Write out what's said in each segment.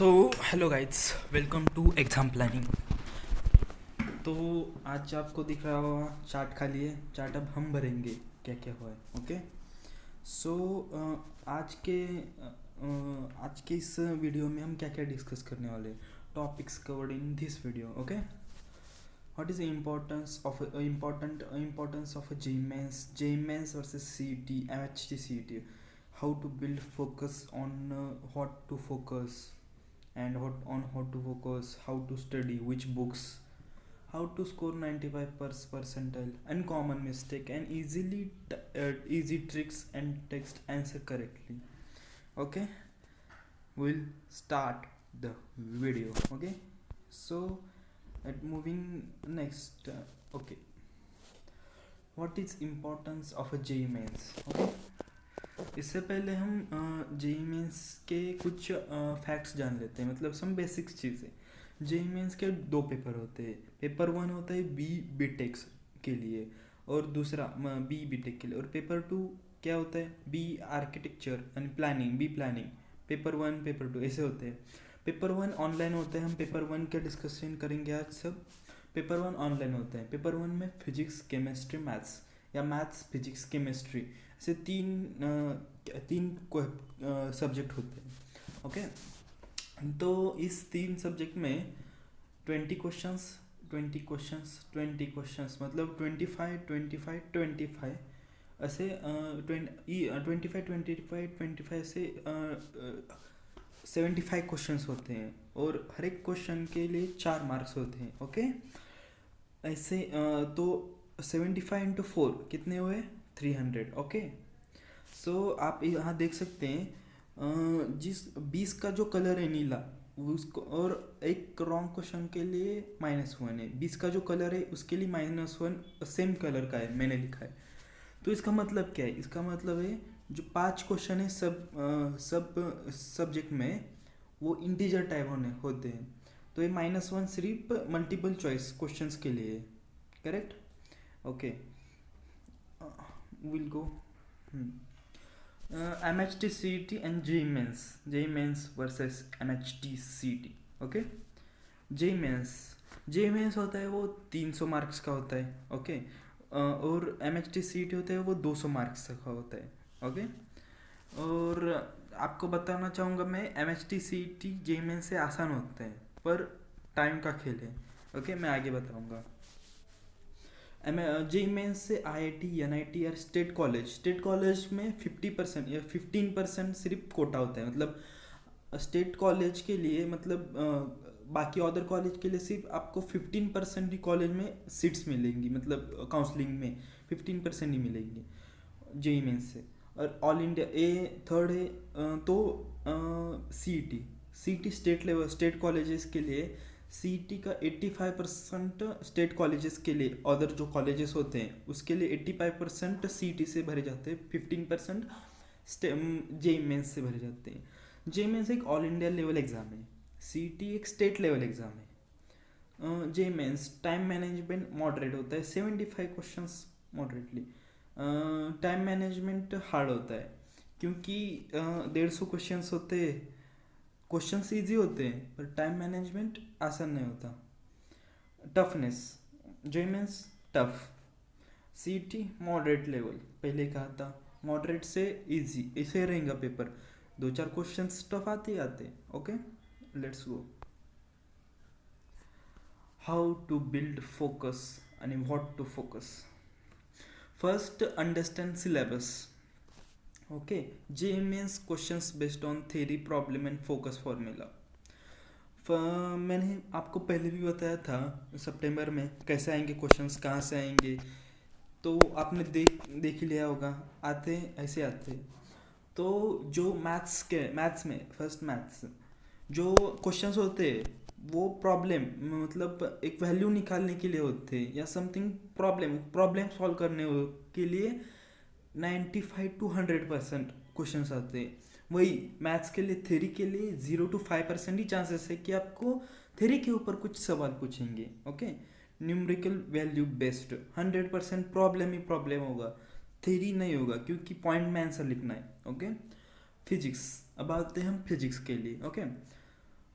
So hello guys, welcome to exam planning. तो आज आपको दिख रहा होगा चार्ट खाली है। चार्ट अब हम भरेंगे क्या क्या हुआ है। ओके सो आज के इस वीडियो में हम क्या क्या डिस्कस करने वाले हैं। Topics covered in this video. Okay, what is the importance of JEE Mains versus CET, MHT CET, how to build focus on what to focus and how to focus, how to study, which books, how to score 95 percentile, uncommon mistake, and easy tricks and text answer correctly. Okay, we'll start the video. Okay, so at moving next. Okay, what is importance of a JEE Mains? Okay, इससे पहले हम JEE Mains के कुछ facts जान लेते हैं, मतलब सम basics चीज़ें। JEE Mains के दो पेपर होते हैं। पेपर 1 होता है BTech के लिए और दूसरा BTech के लिए, और पेपर 2 क्या होता है, B architecture and planning, B planning. Paper 1 paper 2 ऐसे होते हैं। पेपर 1 ऑनलाइन होते हैं, हम पेपर 1 का डिस्कशन करेंगे आज सब। पेपर 1 ऑनलाइन होते हैं। पेपर 1 में फिजिक्स, केमिस्ट्री, मैथ्स, या मैथ्स, फिजिक्स, केमिस्ट्री, ऐसे तीन सब्जेक्ट होते हैं। ओके, तो इस तीन सब्जेक्ट में 20 क्वेश्चंस मतलब 25 ऐसे 25 ऐसे 75 क्वेश्चंस होते हैं, और हर एक क्वेश्चन के लिए 4 मार्क्स होते हैं। ओके, ऐसे तो 75 इंटू 4 कितने हुए, 300। ओके, सो आप यहाँ देख सकते हैं जिस 20 का जो कलर है नीला उसको, और एक रॉन्ग क्वेश्चन के लिए -1 है। 20 का जो कलर है उसके लिए -1 सेम कलर का है, मैंने लिखा है। तो इसका मतलब क्या है, इसका मतलब है जो 5 क्वेश्चन है सब सब्जेक्ट में वो इंटीजर टाइप होते हैं। तो ये -1 सिर्फ मल्टीपल चॉइस क्वेश्चंस के लिए है। Correct? Okay, will go MHT CET and JEE Mains versus MHT CET. Okay, JEE Mains होता है वो 300 मार्क्स का होता है। ओके, और MHT CET होता है वो 200 मार्क्स का होता है। ओके, और आपको बताना चाहूँगा मैं, MHT CET JEE Mains से आसान होता है, पर टाइम का खेल है। ओके, मैं आगे बताऊँगा। JEE Mains से IIT, NIT और स्टेट कॉलेज में 50% या 15% सिर्फ कोटा होता है। मतलब स्टेट कॉलेज के लिए, मतलब बाकी अदर कॉलेज के लिए सिर्फ आपको 15% ही कॉलेज में सीट्स मिलेंगी, मतलब काउंसलिंग में 15% ही मिलेंगी JEE Mains से। और ऑल इंडिया थर्ड है। तो CET स्टेट कॉलेजेस के लिए, CET का 85% स्टेट कॉलेजेस के लिए, अदर जो कॉलेजेस होते हैं उसके लिए 85% CET से भरे जाते हैं, 15% JEE Mains से भरे जाते हैं। JEE Mains एक ऑल इंडिया लेवल एग्ज़ाम है, CET एक स्टेट लेवल एग्ज़ाम है। JEE Mains time management moderate होता है, 75 questions moderately. Time management hard होता है क्योंकि 150 क्वेश्चंस होते हैं। क्वेश्चंस ईजी होते हैं पर टाइम मैनेजमेंट आसान नहीं होता। Toughness, JEE Mains tough, CET moderate level, पहले कहा था मॉडरेट से इजी, इसे रहेगा पेपर। 2-4 क्वेश्चंस टफ आते हैं। Okay, let's go. How to build focus आणि what to focus. First, understand syllabus. Okay, JEE Mains questions based on theory, problem and focus formula. मैंने आपको पहले भी बताया था सितंबर में कैसे आएंगे क्वेश्चंस, कहाँ से आएंगे, तो आपने देख ही लिया होगा। ऐसे आते। तो जो मैथ्स में फर्स्ट मैथ्स जो क्वेश्चंस होते हैं वो प्रॉब्लम, मतलब एक वैल्यू निकालने के लिए होते हैं, या समथिंग प्रॉब्लम सॉल्व करने के लिए 95 to 100% क्वेश्चंस आते हैं। वही मैथ्स के लिए, थ्योरी के लिए 0 to 5% ही चांसेस है कि आपको थ्योरी के ऊपर कुछ सवाल पूछेंगे। Okay, numerical value based 100% problem होगा, थ्योरी नहीं होगा क्योंकि पॉइंट में आंसर लिखना है। ओके, फिजिक्स, अब आते हैं हम फिजिक्स के लिए। ओके,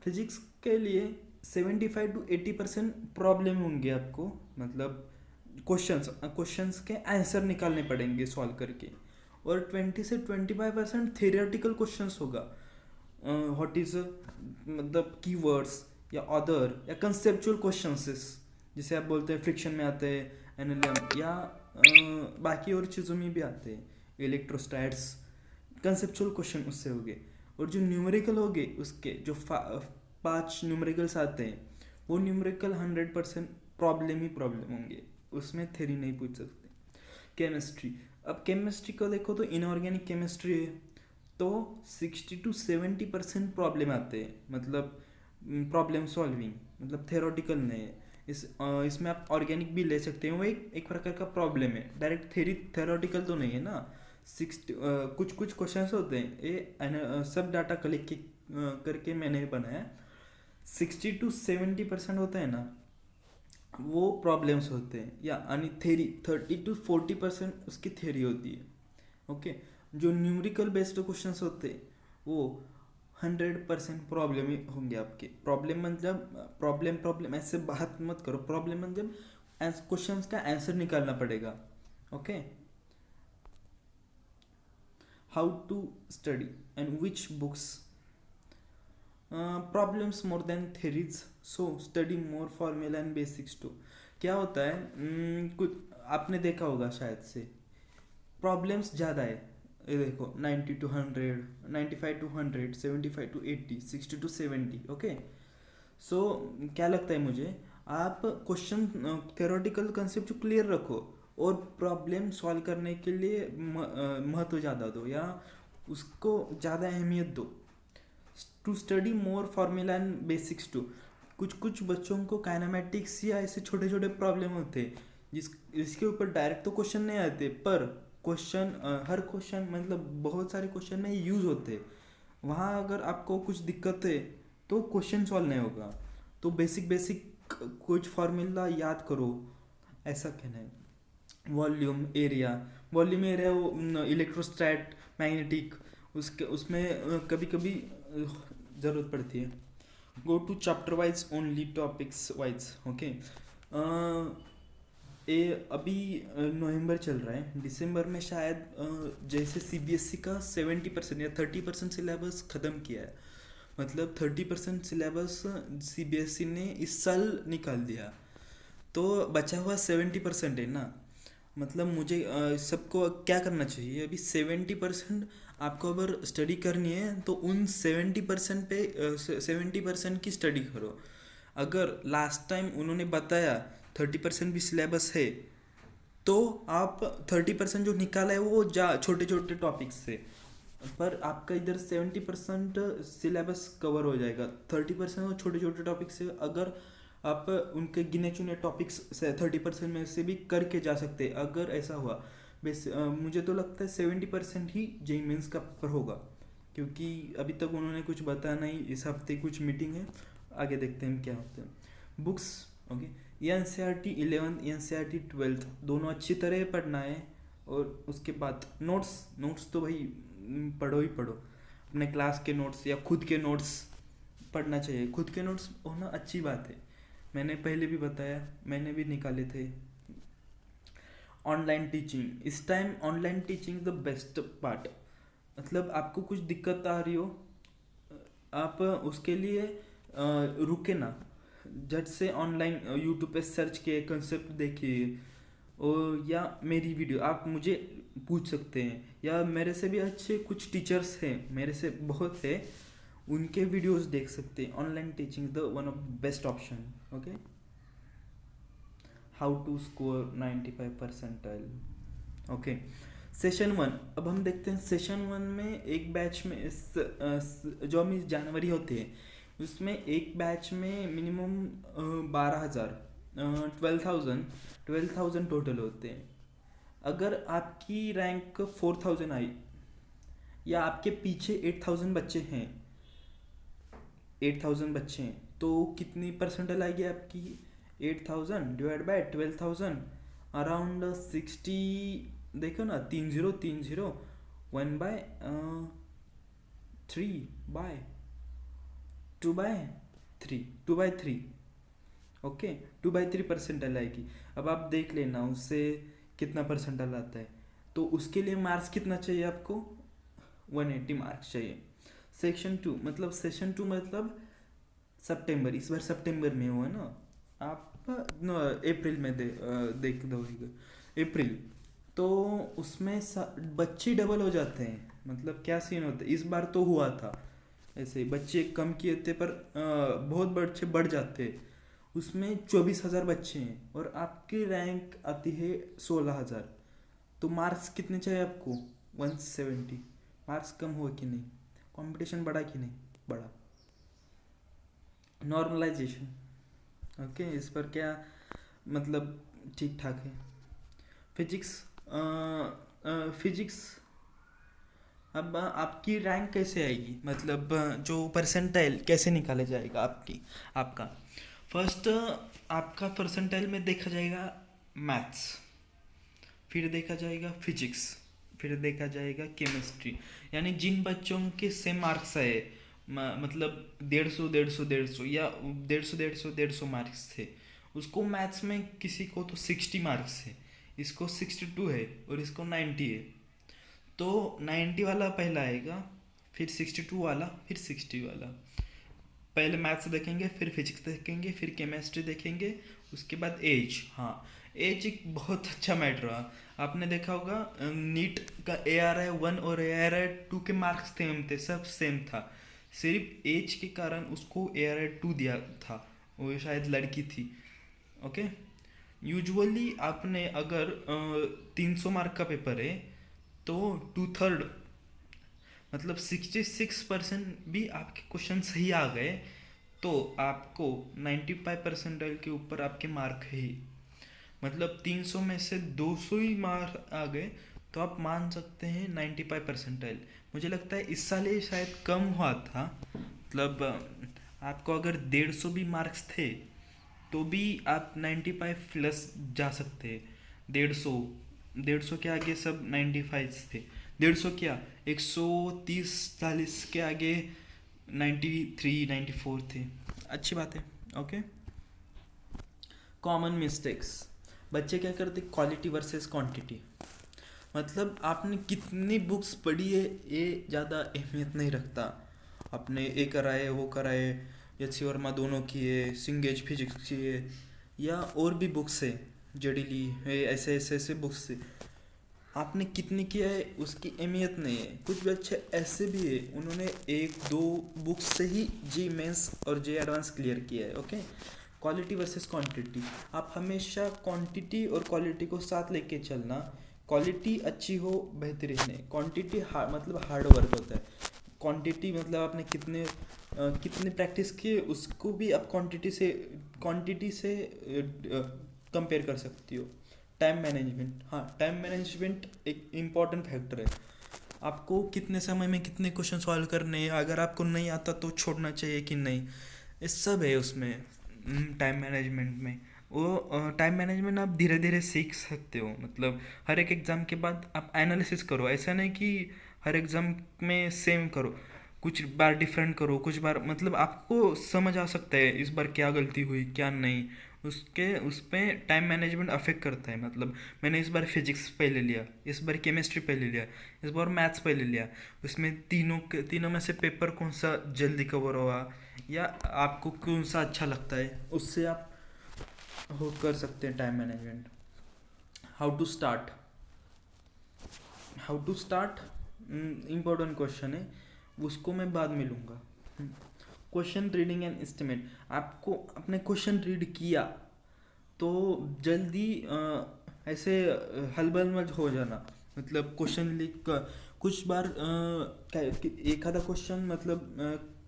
फिजिक्स के लिए 75 to 80% प्रॉब्लम होंगे आपको, मतलब क्वेश्चंस के आंसर निकालने पड़ेंगे सॉल्व करके, और 20 से 25% थियोरेटिकल क्वेश्चंस होगा। व्हाट इज मतलब कीवर्ड्स या अदर या कंसेप्चुअल क्वेश्चंस, जिसे आप बोलते हैं फ्रिक्शन में आते हैं, एनएलएम या बाकी और चीज़ों में भी आते हैं, इलेक्ट्रोस्टैट्स, कंसेप्चुअल क्वेश्चन उससे हो गए। और जो न्यूमेरिकल हो गए उसके जो 5 न्यूमेरिकल्स आते हैं, वो न्यूमेरिकल 100% प्रॉब्लम ही प्रॉब्लम होंगे, उसमें थ्योरी नहीं पूछ सकते। केमिस्ट्री, अब केमिस्ट्री को देखो तो इनऑर्गेनिक केमिस्ट्री है, तो 60 to 70% प्रॉब्लम आते हैं, मतलब प्रॉब्लम सॉल्विंग, मतलब थेरोटिकल नहीं है। इसमें आप ऑर्गेनिक भी ले सकते हैं, वो एक प्रकार का प्रॉब्लम है, डायरेक्ट थेरोटिकल तो नहीं है ना। 60 कुछ कुछ क्वेश्चंस होते हैं, ये सब डाटा कलेक्ट करके मैंने बनाया। 60 to 70% होता है ना, वो प्रॉब्लम्स होते हैं, या यानी थेरी 30 to 40% उसकी थेरी होती है। ओके, जो न्यूमेरिकल बेस्ड क्वेश्चंस होते हैं वो 100% प्रॉब्लम ही होंगे आपके। प्रॉब्लम मतलब प्रॉब्लम ऐसे बात मत करो, प्रॉब्लम मतलब क्वेश्चंस का आंसर निकालना पड़ेगा। Okay, how to study and which books, problems more than theories, so study more formula and basics too. क्या होता है, कुछ आपने देखा होगा शायद से, प्रॉब्लम्स ज़्यादा है, ये देखो 90 to 100, 95 to 100, 75 to 80, 60 to 70। Okay, सो क्या लगता है मुझे, आप क्वेश्चन थ्योरेटिकल कंसेप्ट क्लियर रखो और प्रॉब्लम सॉल्व करने के लिए महत्व ज़्यादा दो, या उसको ज़्यादा अहमियत दो। To study more formula and basics too, कुछ कुछ बच्चों को काइनेमेटिक्स या ऐसे छोटे छोटे प्रॉब्लम होते हैं जिसके ऊपर डायरेक्ट तो क्वेश्चन नहीं आते, पर क्वेश्चन हर क्वेश्चन मतलब बहुत सारे क्वेश्चन में यूज़ होते हैं। वहाँ अगर आपको कुछ दिक्कत है तो क्वेश्चन सॉल्व नहीं होगा, तो बेसिक कुछ फार्मूला याद करो, ऐसा कहना है। वॉल्यूम एरिया वो इलेक्ट्रोस्टैट मैग्नेटिक, उसमें कभी कभी ज़रूरत पड़ती है। Go to chapter wise only, topics wise. Okay, ये अभी नवंबर चल रहा है, दिसंबर में शायद जैसे सीबीएसई का 70% या 30% सिलेबस ख़त्म किया है, मतलब 30% सिलेबस सीबीएसई ने इस साल निकाल दिया, तो बचा हुआ 70% है ना। मतलब मुझे सबको क्या करना चाहिए, अभी 70% आपको अगर स्टडी करनी है तो उन 70% पे 70% की स्टडी करो। अगर लास्ट टाइम उन्होंने बताया 30% भी सिलेबस है, तो आप 30% जो निकाला है वो छोटे छोटे टॉपिक्स से, पर आपका इधर 70% सिलेबस कवर हो जाएगा, 30% वो छोटे छोटे टॉपिक से। अगर आप उनके गिने चुने टॉपिक्स से 30% में से भी करके जा सकते, अगर ऐसा हुआ। मुझे तो लगता है 70% ही जेईई मेंस का पेपर होगा, क्योंकि अभी तक उन्होंने कुछ बताया नहीं। इस हफ्ते कुछ मीटिंग है, आगे देखते हैं क्या होता है। Books, okay, NCERT 11th NCERT 12th दोनों अच्छी तरह पढ़ना है, और उसके बाद नोट्स तो भाई पढ़ो ही पढ़ो, अपने क्लास के नोट्स या खुद के नोट्स पढ़ना चाहिए। खुद के नोट्स होना अच्छी बात है, मैंने पहले भी बताया, मैंने भी निकाले थे। ऑनलाइन टीचिंग, इस time online teaching the best part, मतलब आपको कुछ दिक्कत आ रही हो, आप उसके लिए रुके ना, झट से ऑनलाइन यूट्यूब पे सर्च किए, कंसेप्ट देखिए, और या मेरी वीडियो आप मुझे पूछ सकते हैं, या मेरे से भी अच्छे कुछ टीचर्स हैं, मेरे से बहुत है, उनके वीडियोस देख सकते हैं। Online teaching the one of best option. Okay, how to score 95 percentile. Okay, session 1, अब हम देखते हैं सेशन 1 में एक बैच में जो हम इस जनवरी होते हैं उसमें एक बैच में मिनिमम 12,000 12,000 टोटल होते हैं। अगर आपकी रैंक 4,000 आई, या आपके पीछे 8,000 बच्चे हैं, 8,000 बच्चे हैं, तो कितनी परसेंटाइल आएगी आपकी? 8,000 डिवाइड बाय 12,000, अराउंड 60, देखो ना, 3030 1/3 बाय 2/3, 2/3, ओके, 2/3 परसेंटाइल आएगी। अब आप देख लेना उससे कितना परसेंटाइल आता है, तो उसके लिए मार्क्स कितना चाहिए आपको, 180 मार्क्स चाहिए। सेक्शन टू मतलब सितंबर, इस बार सितंबर में हुआ ना, आप अप्रैल में देख दोगे, अप्रैल, तो उसमें बच्चे डबल हो जाते हैं। मतलब क्या सीन होता है, इस बार तो हुआ था ऐसे, बच्चे कम किए थे पर बहुत बच्चे बढ़ जाते हैं। उसमें 24,000 बच्चे हैं और आपकी रैंक आती है 16,000, तो मार्क्स कितने चाहिए आपको, 170। मार्क्स कम हुआ कि नहीं, कंपटीशन बढ़ा कि नहीं बढ़ा। नॉर्मलाइजेशन, ओके, इस पर क्या मतलब ठीक ठाक है। फिजिक्स, फिजिक्स, अब आपकी रैंक कैसे आएगी, मतलब जो परसेंटाइल कैसे निकाला जाएगा आपका फर्स्ट, आपका परसेंटाइल में देखा जाएगा मैथ्स, फिर देखा जाएगा फिजिक्स, फिर देखा जाएगा केमिस्ट्री। यानी जिन बच्चों के सेम मार्क्स आए, मतलब 150 या 150 मार्क्स थे, उसको मैथ्स में किसी को तो 60 मार्क्स है, इसको 62 है और इसको 90 है, तो 90 वाला पहला आएगा, फिर 62 वाला, फिर 60 वाला। पहले मैथ्स देखेंगे, फिर फिजिक्स देखेंगे, फिर केमिस्ट्री देखेंगे, उसके बाद एज। हाँ, एज एक बहुत अच्छा मैटर रहा। आपने देखा होगा नीट का ARI 1 और ARI 2 के मार्क्स सब सेम था, सिर्फ एज के कारण उसको ARI 2 दिया था, वो शायद लड़की थी, ओके। यूजुअली आपने अगर 300 मार्क का पेपर है, तो 2/3 मतलब 66% भी आपके क्वेश्चन सही आ गए, तो आपको 95 परसेंटाइल के ऊपर आपके मार्क है ही। मतलब 300 में से 200 ही मार्क आ गए, तो आप मान सकते हैं 95 परसेंटाइल। मुझे लगता है इस साल ये शायद कम हुआ था, मतलब आपको अगर 150 भी मार्क्स थे, तो भी आप 95 प्लस जा सकते हैं। 150 के आगे सब 95 थे, 150 क्या, 130-40 के आगे 93-94 थे। अच्छी बात है, ओके। कॉमन मिस्टेक्स, बच्चे क्या करते, क्वालिटी वर्सेस क्वांटिटी। मतलब आपने कितनी बुक्स पढ़ी है ये ज़्यादा अहमियत नहीं रखता। आपने ये कराए वो कराए, एच वर्मा दोनों किए, सिंगेज फिजिक्स किए, या और भी बुक्स है, जेडीली है, ऐसे ऐसे ऐसे बुक्स है, आपने कितनी किया है उसकी अहमियत नहीं है। कुछ बच्चे ऐसे भी है, उन्होंने 1-2 बुक्स से ही जी मेंस और जी एडवांस क्लियर किया है, ओके। क्वालिटी वर्सेस क्वांटिटी, आप हमेशा क्वांटिटी और क्वालिटी को साथ लेके चलना। क्वालिटी अच्छी हो बेहतरीन है, क्वांटिटी मतलब हार्ड वर्क होता है। क्वांटिटी मतलब आपने कितने प्रैक्टिस किए, उसको भी आप क्वांटिटी से कंपेयर कर सकती हो। टाइम मैनेजमेंट, हाँ, टाइम मैनेजमेंट एक इम्पॉर्टेंट फैक्टर है। आपको कितने समय में कितने क्वेश्चन सॉल्व करने हैं, अगर आपको नहीं आता तो छोड़ना चाहिए कि नहीं, ये सब है उसमें। टाइम मैनेजमेंट में वो टाइम मैनेजमेंट आप धीरे धीरे सीख सकते हो। मतलब हर एक एग्ज़ाम के बाद आप एनालिसिस करो, ऐसा नहीं कि हर एग्ज़ाम में सेम करो, कुछ बार डिफरेंट करो, कुछ बार, मतलब आपको समझ आ सकता है इस बार क्या गलती हुई क्या नहीं, उस पर टाइम मैनेजमेंट अफेक्ट करता है। मतलब मैंने इस बार फिजिक्स पहले लिया, इस बार केमिस्ट्री पहले लिया, इस बार मैथ्स पहले लिया, उसमें तीनों में से पेपर कौन सा जल्दी कवर हुआ, या आपको कौन सा अच्छा लगता है, उससे आप हो कर सकते हैं time management. How to start important question है, उसको मैं बाद में लूँगा। क्वेश्चन रीडिंग एंड एस्टिमेट, आपको अपने क्वेश्चन रीड किया तो जल्दी ऐसे हलबल मत हो जाना। मतलब क्वेश्चन लिख कर कुछ बार एक आधा क्वेश्चन, मतलब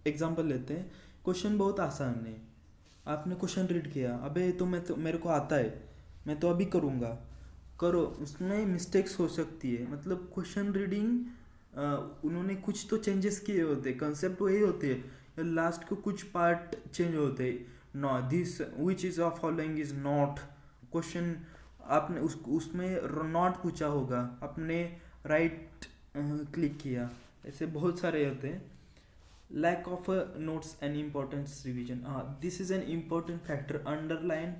एग्जांपल लेते हैं, क्वेश्चन बहुत आसान है, आपने क्वेश्चन रीड किया, अबे तो मेरे को आता है, मैं तो अभी करूँगा, करो, उसमें मिस्टेक्स हो सकती है। मतलब क्वेश्चन रीडिंग उन्होंने कुछ तो चेंजेस किए होते, कंसेप्ट वही होते हैं, लास्ट को कुछ पार्ट चेंज होते, no this which is of following is not, question आपने उसमें नॉट पूछा होगा, आपने राइट क्लिक किया, ऐसे बहुत सारे होते हैं। Lack of notes and importance revision. This is an important factor. Underline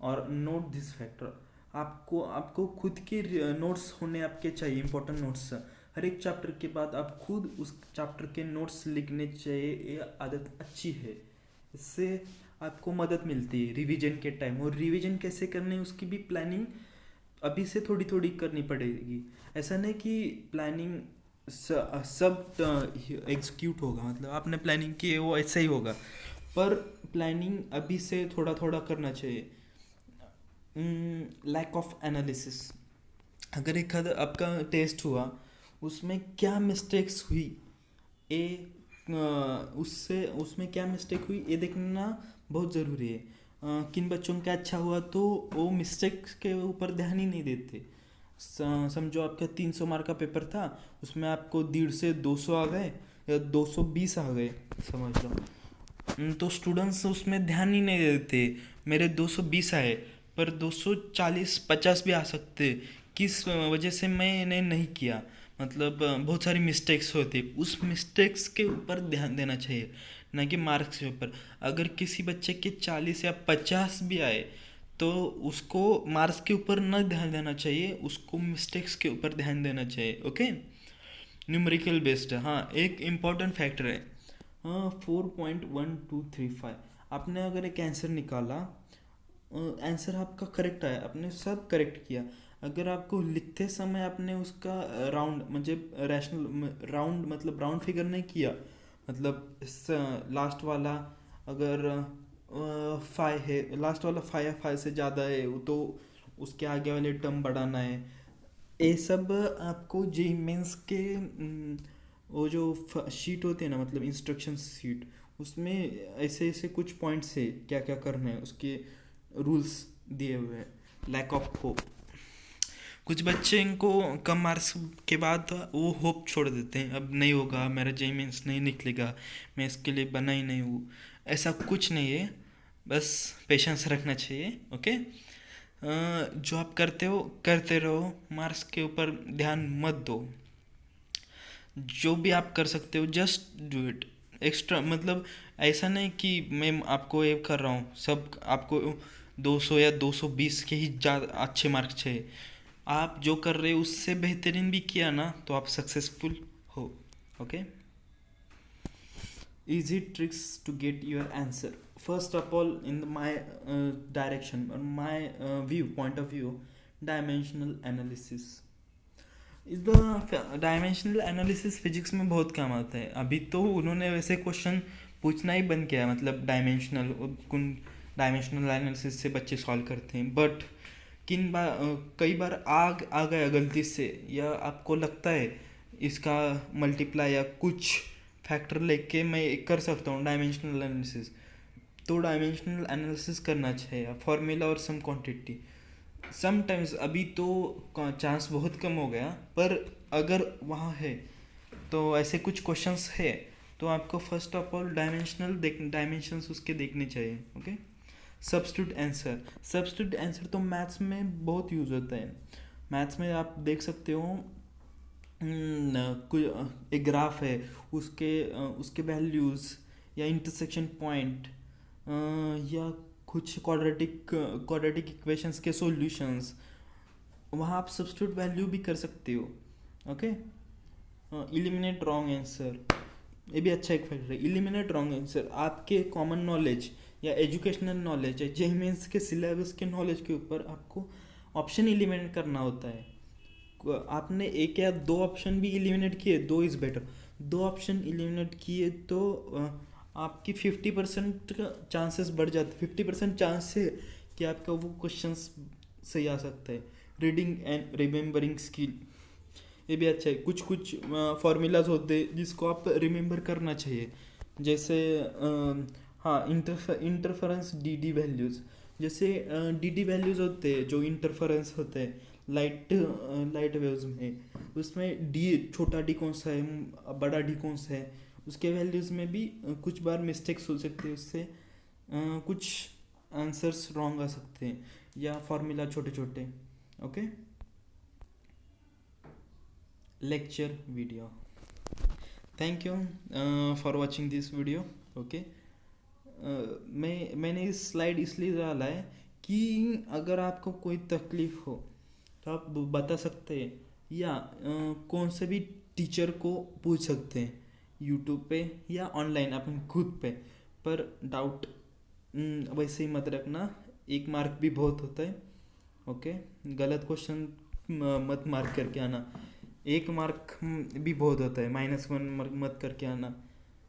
और नोट दिस फैक्टर. आपको आपको खुद के नोट्स होने आपके चाहिए, इंपॉर्टेंट नोट्स. हर एक चैप्टर के बाद आप खुद उस चैप्टर के नोट्स लिखने चाहिए. ये आदत अच्छी है, इससे आपको मदद मिलती है रिवीजन के टाइम. और रिवीजन कैसे करनी है उसकी भी प्लानिंग अभी से थोड़ी थोड़ी करनी पड़ेगी. ऐसा नहीं कि प्लानिंग सब एग्जीक्यूट होगा, मतलब आपने प्लानिंग की है वो ऐसा ही होगा, पर प्लानिंग अभी से थोड़ा थोड़ा करना चाहिए. Lack of analysis. अगर एक आपका टेस्ट हुआ, उसमें क्या मिस्टेक्स हुई, ए उससे उसमें क्या मिस्टेक हुई ये देखना बहुत ज़रूरी है. किन बच्चों का अच्छा हुआ तो वो मिस्टेक्स के ऊपर ध्यान ही नहीं देते. समझो आपका 300 मार्क का पेपर था, उसमें आपको 150 से 200 आ गए या 220 आ गए समझ लो, तो स्टूडेंट्स उसमें ध्यान ही नहीं देते. मेरे 220 आए पर 240-50 भी आ सकते, किस वजह से मैंने नहीं किया. मतलब बहुत सारी मिस्टेक्स होती, उस मिस्टेक्स के ऊपर ध्यान देना चाहिए, ना कि मार्क्स के ऊपर. अगर किसी बच्चे के 40 या 50 भी आए तो उसको मार्क्स के ऊपर न ध्यान देना चाहिए, उसको मिस्टेक्स के ऊपर ध्यान देना चाहिए. Okay, numerical based. हाँ, एक इम्पॉर्टेंट फैक्टर है. 4.1235. आपने अगर एक आंसर निकाला, आंसर आपका करेक्ट आया, आपने सब करेक्ट किया. अगर आपको लिखते समय आपने उसका राउंड मतलब रैशनल राउंड मतलब राउंड फिगर नहीं किया, मतलब लास्ट वाला अगर 5 है, लास्ट वाला 5 से ज़्यादा है तो उसके आगे वाले टर्म बढ़ाना है. ये सब आपको जेई मेंस के वो जो शीट होते हैं ना, मतलब इंस्ट्रक्शन शीट, उसमें ऐसे ऐसे कुछ पॉइंट्स है क्या क्या करना है, उसके रूल्स दिए हुए हैं. Lack of hope. कुछ बच्चे इनको कम मार्क्स के बाद वो होप छोड़ देते हैं, अब नहीं होगा, मेरा जेई मेंस नहीं निकलेगा, मैं इसके लिए बना ही नहीं हूँ. ऐसा कुछ नहीं है, बस पेशेंस रखना चाहिए. ओके, जो आप करते हो करते रहो, मार्क्स के ऊपर ध्यान मत दो. जो भी आप कर सकते हो जस्ट डू इट. एक्स्ट्रा मतलब ऐसा नहीं कि मैं आपको ये कर रहा हूँ, सब आपको 200 या 220 के ही ज़्यादा अच्छे मार्क्स चाहिए. आप जो कर रहे हो उससे बेहतरीन भी किया ना तो आप सक्सेसफुल हो. Okay, easy tricks to get your answer. First of all, in my direction or my view point of view, dimensional analysis इस द डायमेंशनल एनालिसिस फिजिक्स में बहुत काम आता है. अभी तो उन्होंने वैसे क्वेश्चन पूछना ही बंद किया है, मतलब डायमेंशनल एनालिसिस से बच्चे सॉल्व करते हैं. बट कई बार आ गया गलती से, या आपको लगता है इसका मल्टीप्लाई या कुछ फैक्टर लेके मैं कर सकता हूँ डायमेंशनल एनालिसिस, तो डायमेंशनल एनालिसिस करना चाहिए. फॉर्मूला और सम क्वांटिटी समटाइम्स. अभी तो चांस बहुत कम हो गया, पर अगर वहाँ है तो ऐसे कुछ क्वेश्चंस है तो आपको फर्स्ट ऑफ ऑल डायमेंशंस उसके देखने चाहिए. ओके, सब्स्टिट्यूट आंसर तो मैथ्स में बहुत यूज़ होता है. मैथ्स में आप देख सकते हो कोई एक ग्राफ है, उसके वैल्यूज़ या इंटरसेक्शन पॉइंट या कुछ क्वाड्रेटिक इक्वेशंस के सॉल्यूशंस, वहाँ आप सब्स्टिट्यूट वैल्यू भी कर सकते हो. ओके, इलिमिनेट रॉन्ग आंसर, ये भी अच्छा एक फैक्टर है. इलिमिनेट रॉन्ग आंसर आपके कॉमन नॉलेज या एजुकेशनल नॉलेज है, जेईई मेंस के सिलेबस के नॉलेज के ऊपर आपको ऑप्शन इलिमिनेट करना होता है. आपने एक या दो ऑप्शन भी इलिमिनेट किए, 2 इज़ बेटर. 2 ऑप्शन इलिमिनेट किए तो आपकी 50% चांसेस बढ़ जाते. 50% चांस है कि आपका वो क्वेश्चंस सही आ सकता है. रीडिंग एंड रिमेंबरिंग स्किल, ये भी अच्छा है. कुछ फार्मूलाज होते हैं जिसको आप रिमेंबर करना चाहिए, जैसे हाँ, इंटरफेरेंस डी वैल्यूज़. जैसे डी वैल्यूज़ होते हैं जो इंटरफेरेंस होते हैं लाइट वेव्स में, उसमें डी, छोटा डी कौन सा है, बड़ा डी कौन सा है, उसके वैल्यूज़ में भी कुछ बार मिस्टेक्स हो सकते हैं. उससे कुछ आंसर्स रॉन्ग आ सकते हैं, या फार्मूला छोटे छोटे. Okay, lecture video. Thank you for watching this video. Okay, मैंने इस स्लाइड इसलिए डाला है कि अगर आपको कोई तकलीफ़ हो तो आप बता सकते हैं, या कौन से भी टीचर को पूछ सकते हैं यूट्यूब पे या ऑनलाइन अपन खुद पे। पर डाउट वैसे ही मत रखना, एक मार्क भी बहुत होता है। ओके, गलत क्वेश्चन मत मार्क करके आना, एक मार्क भी बहुत होता है, -1 मार्क मत करके आना,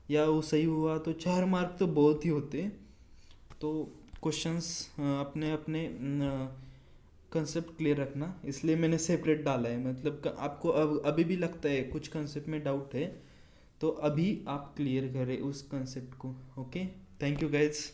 या वो सही हुआ तो 4 मार्क तो बहुत ही होते हैं। तो क्वेश्चंस अपने अपने कंसेप्ट क्लियर रखना, इसलिए मैंने सेपरेट डाला है। मतलब आपको अब अभी भी लगता है कुछ कंसेप्ट में डाउट है, तो अभी आप क्लियर करें उस कंसेप्ट को। Okay, thank you guys.